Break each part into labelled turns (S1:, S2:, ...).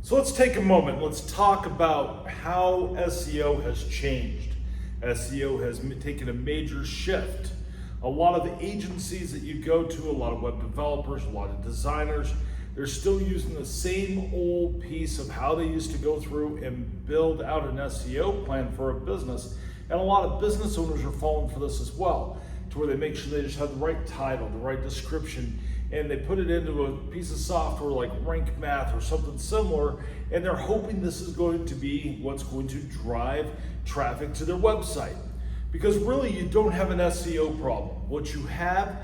S1: So let's take a moment. Let's talk about how SEO has changed. SEO has taken a major shift. A lot of the agencies that you go to, a lot of web developers, a lot of designers, they're still using the same old piece of how they used to go through and build out an SEO plan for a business. And a lot of business owners are falling for this as well, to where they make sure they just have the right title, the right description, and they put it into a piece of software like Rank Math or something similar, and they're hoping this is going to be what's going to drive traffic to their website. Because really, you don't have an SEO problem. What you have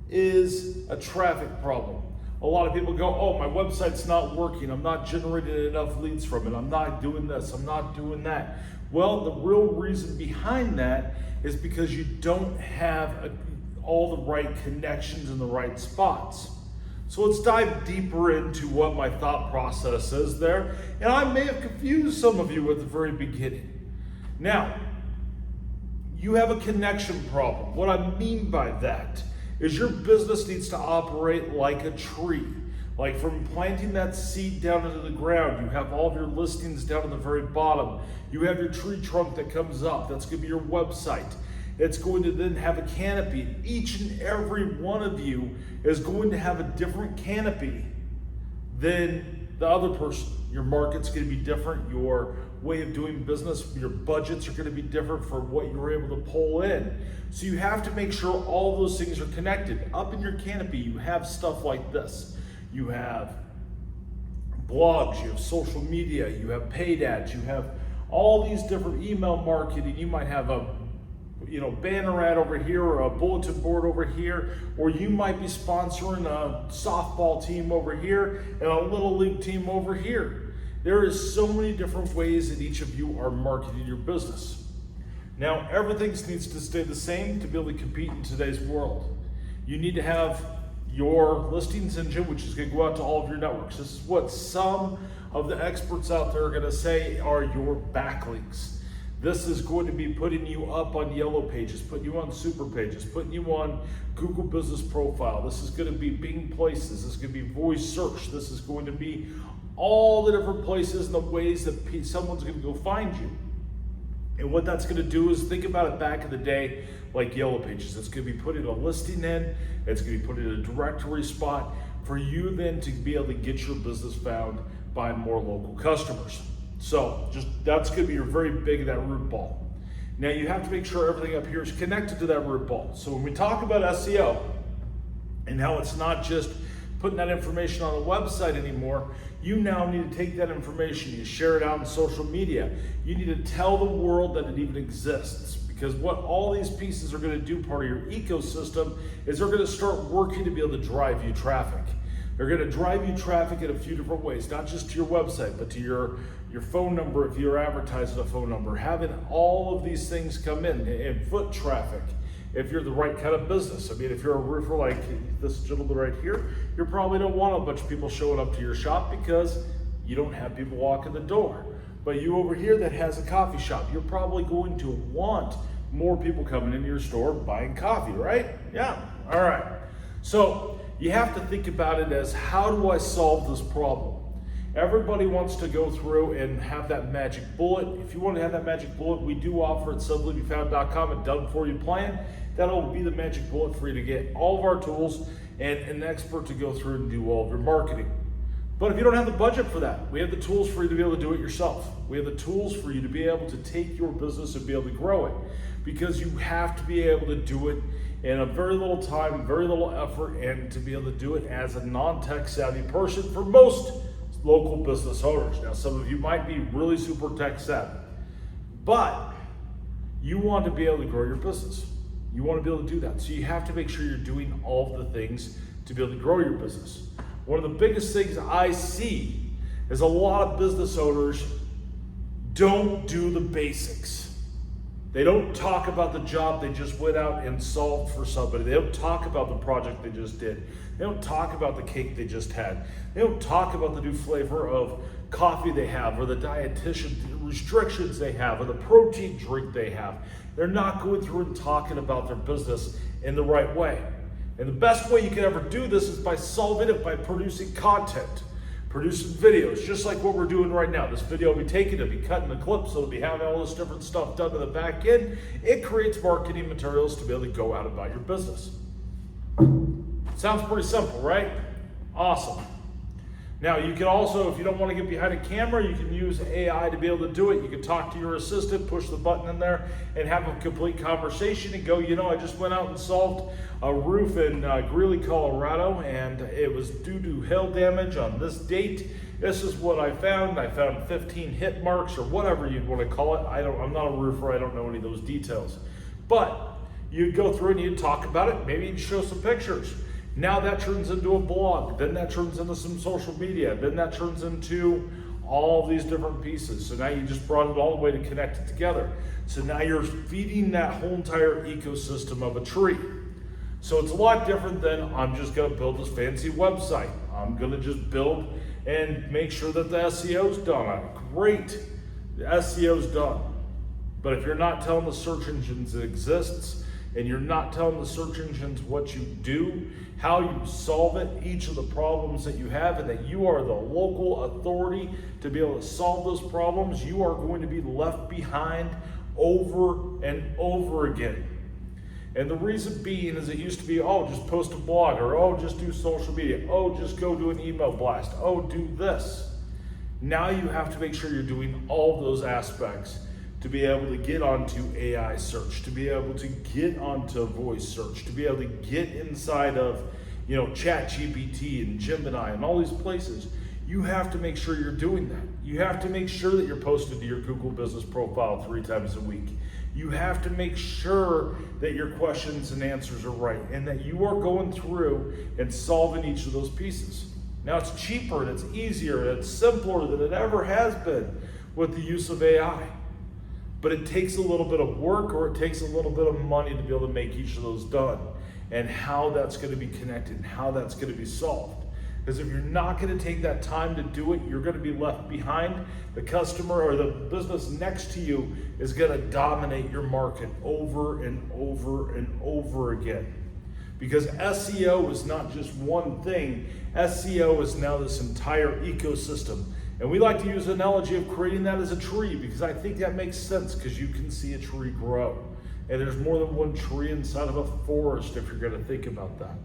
S1: is a traffic problem. A lot of people go, oh, my website's not working. I'm not generating enough leads from it. I'm not doing this. I'm not doing that. Well, the real reason behind that is because you don't have all the right connections in the right spots. So let's dive deeper into what my thought process is there. And I may have confused some of you at the very beginning. Now, you have a connection problem. What I mean by that is your business needs to operate like a tree. Like from planting that seed down into the ground, you have all of your listings down at the very bottom. You have your tree trunk that comes up. That's going to be your website. It's going to then have a canopy. Each and every one of you is going to have a different canopy than the other person. Your market's going to be different. Your way of doing business, your budgets are going to be different for what you're able to pull in. So you have to make sure all those things are connected. Up in your canopy, you have stuff like this. You have blogs, you have social media, you have paid ads, you have all these different email marketing. You might have a banner ad over here or a bulletin board over here, or you might be sponsoring a softball team over here and a little league team over here. There is so many different ways that each of you are marketing your business. Now, everything needs to stay the same to be able to compete in today's world. You need to have your listings engine, which is going to go out to all of your networks. This is what some of the experts out there are going to say are your backlinks. This is going to be putting you up on yellow pages, putting you on super pages, putting you on Google Business Profile. This is going to be Bing Places. This is going to be voice search. This is going to be all the different places and the ways that someone's going to go find you. And what that's going to do is think about it back in the day like yellow pages. It's going to be putting a listing in. It's going to be put in a directory spot for you then to be able to get your business found by more local customers. So that's going to be your very big, that root ball. Now you have to make sure everything up here is connected to that root ball. So when we talk about SEO and how it's not just putting that information on the website anymore, you now need to take that information, you share it out in social media. You need to tell the world that it even exists, because what all these pieces are going to do, part of your ecosystem, is they're going to start working to be able to drive you traffic. They're going to drive you traffic in a few different ways, not just to your website, but to your phone number if you're advertising a phone number. Having all of these things come in, and foot traffic if you're the right kind of business. I mean, if you're a roofer like this gentleman right here, you probably don't want a bunch of people showing up to your shop because you don't have people walking the door. But you over here that has a coffee shop, you're probably going to want more people coming into your store buying coffee, right? Yeah, all right. So you have to think about it as, how do I solve this problem? Everybody wants to go through and have that magic bullet. If you want to have that magic bullet, we do offer at sublybefound.com a done-for-you plan. That'll be the magic bullet for you to get all of our tools and an expert to go through and do all of your marketing. But if you don't have the budget for that, we have the tools for you to be able to do it yourself. We have the tools for you to be able to take your business and be able to grow it, because you have to be able to do it in a very little time, very little effort, and to be able to do it as a non-tech savvy person for most local business owners. Now, some of you might be really super tech savvy, but you want to be able to grow your business. You want to be able to do that. So you have to make sure you're doing all of the things to be able to grow your business. One of the biggest things I see is a lot of business owners don't do the basics. They don't talk about the job they just went out and solved for somebody. They don't talk about the project they just did. They don't talk about the cake they just had. They don't talk about the new flavor of coffee they have, or the dietitian restrictions they have, or the protein drink they have. They're not going through and talking about their business in the right way. And the best way you can ever do this is by solving it by producing content. producing videos, just like what we're doing right now. This video will be taken, it'll be cut in the clips, so it'll be having all this different stuff done to the back end. It creates marketing materials to be able to go out about your business. Sounds pretty simple, right? Awesome. Now you can also, if you don't want to get behind a camera, you can use AI to be able to do it. You can talk to your assistant, push the button in there, and have a complete conversation and go, I just went out and solved a roof in Greeley, Colorado, and it was due to hail damage on this date. This is what I found. I found 15 hit marks or whatever you'd want to call it. I'm not a roofer. I don't know any of those details. But you'd go through and you'd talk about it. Maybe you'd show some pictures. Now that turns into a blog, then that turns into some social media, then that turns into all these different pieces. So now you just brought it all the way to connect it together. So now you're feeding that whole entire ecosystem of a tree. So it's a lot different than I'm just gonna build this fancy website. I'm gonna just build and make sure that the SEO's done. Great, the SEO's done. But if you're not telling the search engines it exists, and you're not telling the search engines what you do, how you solve it, each of the problems that you have, and that you are the local authority to be able to solve those problems, you are going to be left behind over and over again. And the reason being is it used to be, just post a blog, or just do social media, just go do an email blast, do this. Now you have to make sure you're doing all those aspects to be able to get onto AI search, to be able to get onto voice search, to be able to get inside of, ChatGPT and Gemini and all these places. You have to make sure you're doing that. You have to make sure that you're posted to your Google business profile 3 times a week. You have to make sure that your questions and answers are right and that you are going through and solving each of those pieces. Now it's cheaper and it's easier and it's simpler than it ever has been with the use of AI. But it takes a little bit of work, or it takes a little bit of money to be able to make each of those done, and how that's going to be connected and how that's going to be solved. Because if you're not going to take that time to do it, you're going to be left behind. The customer or the business next to you is going to dominate your market over and over and over again. Because SEO is not just one thing. SEO is now this entire ecosystem. And we like to use the analogy of creating that as a tree, because I think that makes sense, because you can see a tree grow. And there's more than one tree inside of a forest if you're going to think about that.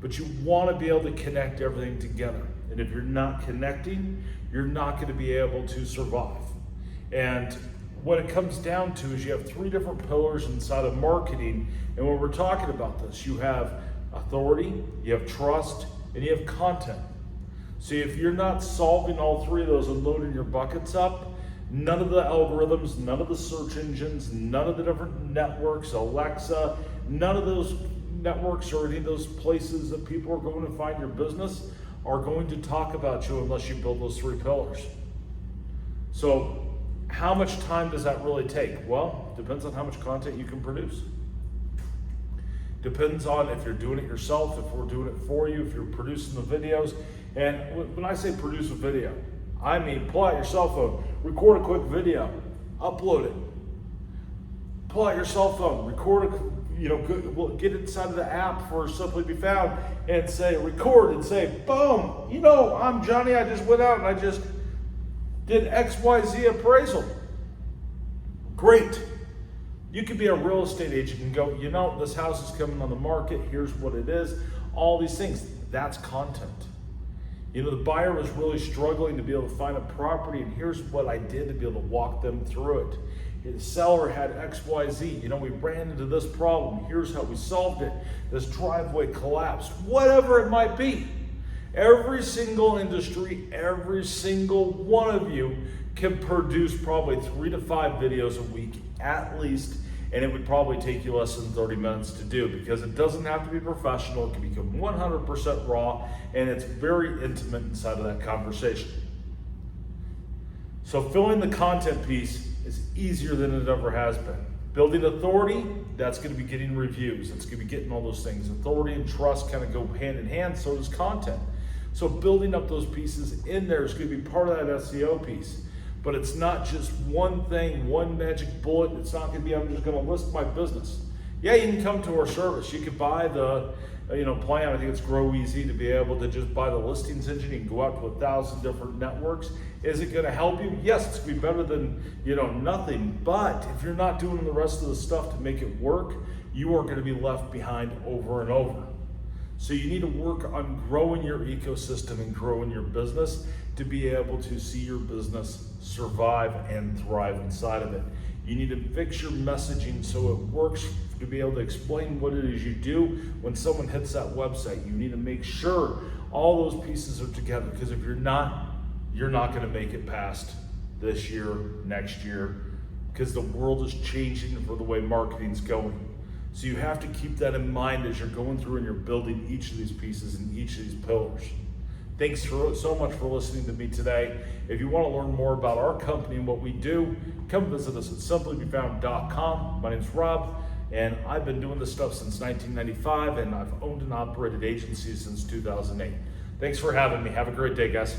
S1: But you want to be able to connect everything together. And if you're not connecting, you're not going to be able to survive. And what it comes down to is you have 3 different pillars inside of marketing. And when we're talking about this, you have authority, you have trust, and you have content. So if you're not solving all 3 of those and loading your buckets up, none of the algorithms, none of the search engines, none of the different networks, Alexa, none of those networks or any of those places that people are going to find your business are going to talk about you unless you build those 3 pillars. So how much time does that really take? Well, it depends on how much content you can produce. Depends on if you're doing it yourself, if we're doing it for you, if you're producing the videos. And when I say produce a video, I mean pull out your cell phone, record a quick video, upload it. Pull out your cell phone, record get inside of the app for Simply Be Found and say record and say, boom, I'm Johnny, I just went out and I just did XYZ appraisal. Great. You could be a real estate agent and go, this house is coming on the market, here's what it is, all these things. That's content. The buyer was really struggling to be able to find a property, and here's what I did to be able to walk them through it. The seller had XYZ, we ran into this problem, here's how we solved it. This driveway collapsed, whatever it might be. Every single industry, every single one of you can produce probably 3 to 5 videos a week at least, and it would probably take you less than 30 minutes to do, because it doesn't have to be professional. It can become 100% raw, and it's very intimate inside of that conversation. So filling the content piece is easier than it ever has been. Building authority, that's going to be getting reviews. It's going to be getting all those things. Authority and trust kind of go hand in hand, so does content. So building up those pieces in there is going to be part of that SEO piece. But it's not just one thing, one magic bullet. It's not going to be, I'm just going to list my business. Yeah, you can come to our service. You can buy the plan. I think it's grow easy to be able to just buy the listings engine. You can go out to 1,000 different networks. Is it going to help you? Yes, it's going to be better than nothing. But if you're not doing the rest of the stuff to make it work, you are going to be left behind over and over. So you need to work on growing your ecosystem and growing your business to be able to see your business survive and thrive inside of it. You need to fix your messaging so it works to be able to explain what it is you do when someone hits that website. You need to make sure all those pieces are together, because if you're not going to make it past this year, next year, because the world is changing for the way marketing's going. So you have to keep that in mind as you're going through and you're building each of these pieces and each of these pillars. Thanks so much for listening to me today. If you want to learn more about our company and what we do, come visit us at simplybefound.com. My name's Rob, and I've been doing this stuff since 1995, and I've owned and operated agencies since 2008. Thanks for having me. Have a great day, guys.